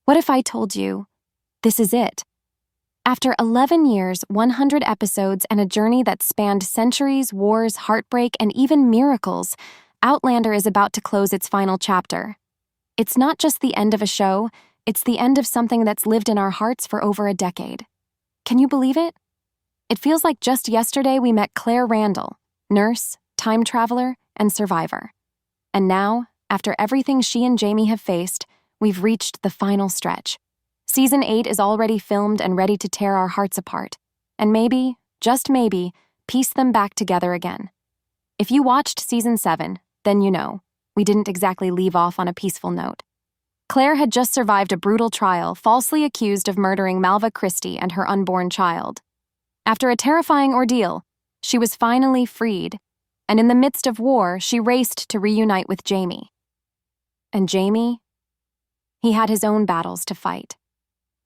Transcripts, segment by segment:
What if I told you, this is it? After 11 years, 100 episodes, and a journey that spanned centuries, wars, heartbreak, and even miracles, Outlander is about to close its final chapter. It's not just the end of a show, it's the end of something that's lived in our hearts for over a decade. Can you believe it? It feels like just yesterday we met Claire Randall, nurse, time traveler, and survivor. And now, after everything she and Jamie have faced, we've reached the final stretch. Season 8 is already filmed and ready to tear our hearts apart, and maybe, just maybe, piece them back together again. If you watched Season 7, then you know, we didn't exactly leave off on a peaceful note. Claire had just survived a brutal trial, falsely accused of murdering Malva Christie and her unborn child. After a terrifying ordeal, she was finally freed, and in the midst of war, she raced to reunite with Jamie. And Jamie? He had his own battles to fight.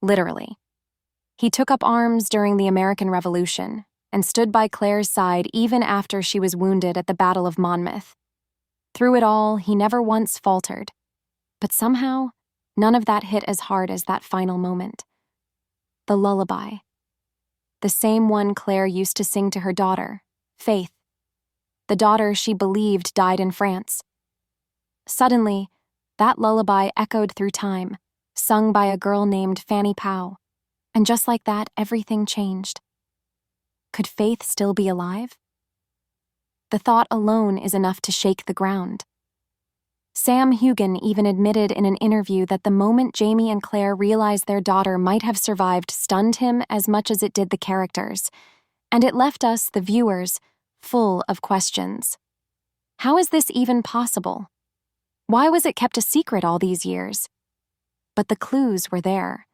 Literally. He took up arms during the American Revolution and stood by Claire's side even after she was wounded at the Battle of Monmouth. Through it all, he never once faltered. But somehow, none of that hit as hard as that final moment. The lullaby. The same one Claire used to sing to her daughter, Faith. The daughter she believed died in France. Suddenly, that lullaby echoed through time, sung by a girl named Fanny Powell. And just like that, everything changed. Could Faith still be alive? The thought alone is enough to shake the ground. Sam Hugan even admitted in an interview that the moment Jamie and Claire realized their daughter might have survived stunned him as much as it did the characters, and it left us, the viewers, full of questions. How is this even possible? Why was it kept a secret all these years? But the clues were there.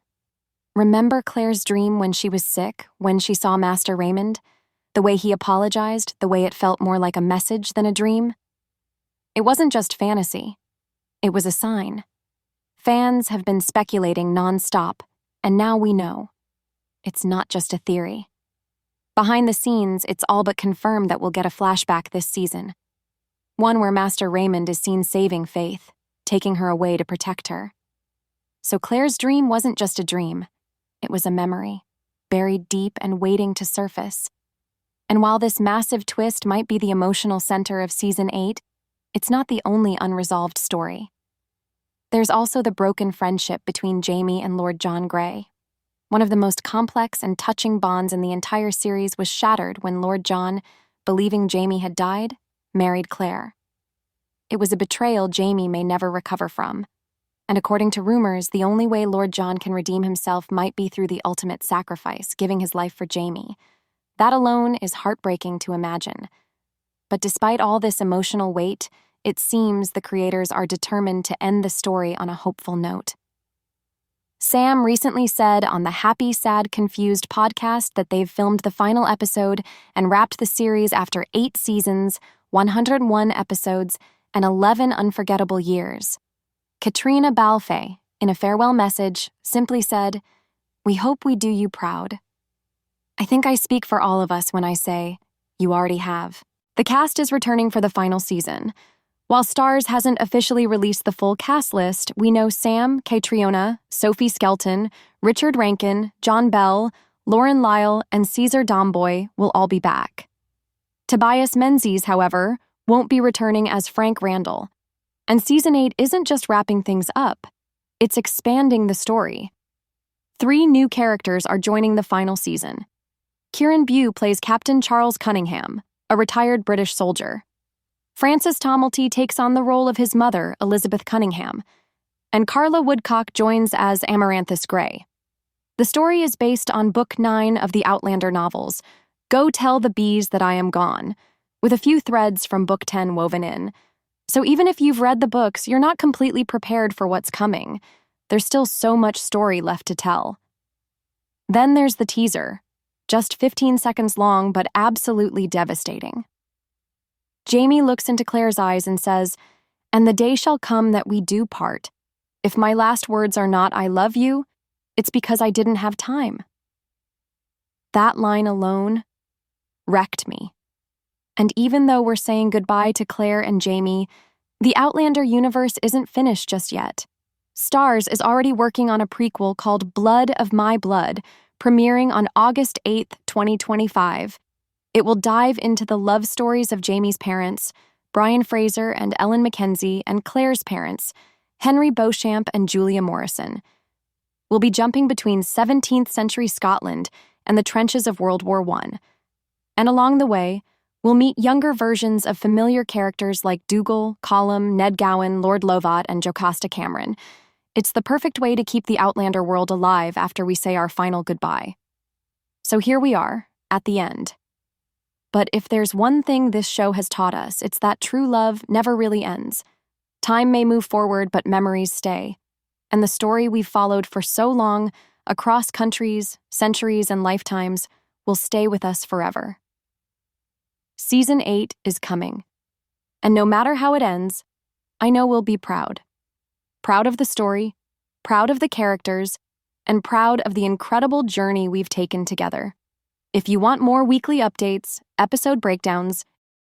Remember Claire's dream when she was sick, when she saw Master Raymond? The way he apologized, the way it felt more like a message than a dream? It wasn't just fantasy. It was a sign. Fans have been speculating nonstop, and now we know. It's not just a theory. Behind the scenes, it's all but confirmed that we'll get a flashback this season. One where Master Raymond is seen saving Faith, taking her away to protect her. So Claire's dream wasn't just a dream. It was a memory, buried deep and waiting to surface. And while this massive twist might be the emotional center of Season 8, it's not the only unresolved story. There's also the broken friendship between Jamie and Lord John Grey. One of the most complex and touching bonds in the entire series was shattered when Lord John, believing Jamie had died, married Claire. It was a betrayal Jamie may never recover from. And according to rumors, the only way Lord John can redeem himself might be through the ultimate sacrifice, giving his life for Jamie. That alone is heartbreaking to imagine. But despite all this emotional weight, it seems the creators are determined to end the story on a hopeful note. Sam recently said on the Happy, Sad, Confused podcast that they've filmed the final episode and wrapped the series after 8 seasons, 101 episodes, and 11 unforgettable years. Katrina Balfe, in a farewell message, simply said, "We hope we do you proud." I think I speak for all of us when I say, you already have. The cast is returning for the final season. While Starz hasn't officially released the full cast list, we know Sam, Catriona, Sophie Skelton, Richard Rankin, John Bell, Lauren Lyle, and Caesar Domboy will all be back. Tobias Menzies, however, won't be returning as Frank Randall. And Season 8 isn't just wrapping things up, it's expanding the story. 3 new characters are joining the final season. Kieran Bew plays Captain Charles Cunningham, a retired British soldier. Francis Tomelty takes on the role of his mother, Elizabeth Cunningham, and Carla Woodcock joins as Amaranthus Grey. The story is based on Book 9 of the Outlander novels, Go Tell the Bees That I Am Gone, with a few threads from Book 10 woven in. So even if you've read the books, you're not completely prepared for what's coming. There's still so much story left to tell. Then there's the teaser, just 15 seconds long but absolutely devastating. Jamie looks into Claire's eyes and says, "And the day shall come that we do part. If my last words are not 'I love you,' it's because I didn't have time." That line alone wrecked me. And even though we're saying goodbye to Claire and Jamie, the Outlander universe isn't finished just yet. Starz is already working on a prequel called Blood of My Blood, premiering on August 8th, 2025. It will dive into the love stories of Jamie's parents, Brian Fraser and Ellen Mackenzie, and Claire's parents, Henry Beauchamp and Julia Morrison. We'll be jumping between 17th century Scotland and the trenches of World War I. And along the way, we'll meet younger versions of familiar characters like Dougal, Colum, Ned Gowan, Lord Lovat, and Jocasta Cameron. It's the perfect way to keep the Outlander world alive after we say our final goodbye. So here we are, at the end. But if there's one thing this show has taught us, it's that true love never really ends. Time may move forward, but memories stay. And the story we've followed for so long, across countries, centuries, and lifetimes, will stay with us forever. Season 8 is coming. And no matter how it ends, I know we'll be proud. Proud of the story, proud of the characters, and proud of the incredible journey we've taken together. If you want more weekly updates, episode breakdowns,